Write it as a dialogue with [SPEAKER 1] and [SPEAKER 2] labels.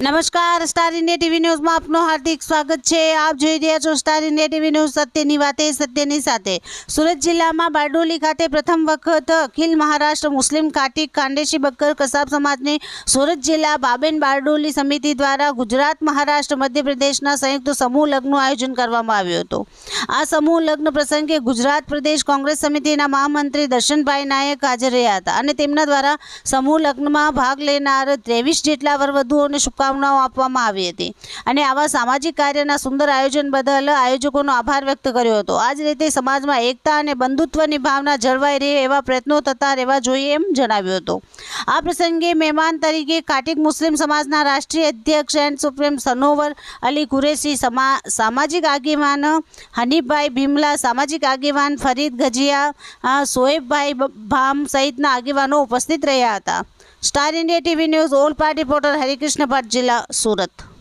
[SPEAKER 1] નમસ્કાર, star India TV ન્યૂઝમાં આપનું હાર્દિક સ્વાગત છે। આપ જોઈ રહ્યા છો સ્ટાર ઇન્ડિયા ટીવી ન્યૂઝ, સત્યની વાતે સત્યની સાથે। સુરત જિલ્લામાં બારડોલી ખાતે પ્રથમ વખત અખિલ મહારાષ્ટ્ર મુસ્લિમ કાટિક ખાનદેશી બક્કર કસાબ સમાજની સુરત જિલ્લા બાબેન બારડોલી સમિતિ દ્વારા ગુજરાત મહારાષ્ટ્ર મધ્યપ્રદેશના સંયુક્ત સમૂહ લગ્નનું આયોજન કરવામાં આવ્યું હતું। આ સમૂહ લગ્ન પ્રસંગે ગુજરાત પ્રદેશ કોંગ્રેસ સમિતિના મહામંત્રી દર્શનભાઈ નાયક હાજર રહ્યા હતા અને તેમના દ્વારા સમૂહ લગ્નમાં ભાગ લેનાર 23 જેટલા વરવધુઓને શુભકામનાઓ આપવામાં આવી હતી અને આવા સામાજિક કાર્યના સુંદર આયોજન બદલ આયોજકોનો આભાર વ્યક્ત કર્યો હતો। આ જ રીતે સમાજમાં એકતા અને બંધુત્વની ભાવના જળવાઈ રહે એવા પ્રયત્નો થતા રહેવા જોઈએ એમ જણાવ્યું હતું। આ પ્રસંગે મહેમાન તરીકે કાટિક મુસ્લિમ સમાજના રાષ્ટ્રીય અધ્યક્ષ એન્ડ સુપ્રીમ સનોવર અલી કુરેશી, સામાજિક આગેવાન હનીફભાઈ ભીમલા, સામાજિક આગેવાન ફરીદ ગજિયા, સોએબભાઈ ભામ સહિતના આગેવાનો ઉપસ્થિત રહ્યા હતા। Star India TV news all party reporter Harikrishna Bhatt, જિલ્લા સુરત।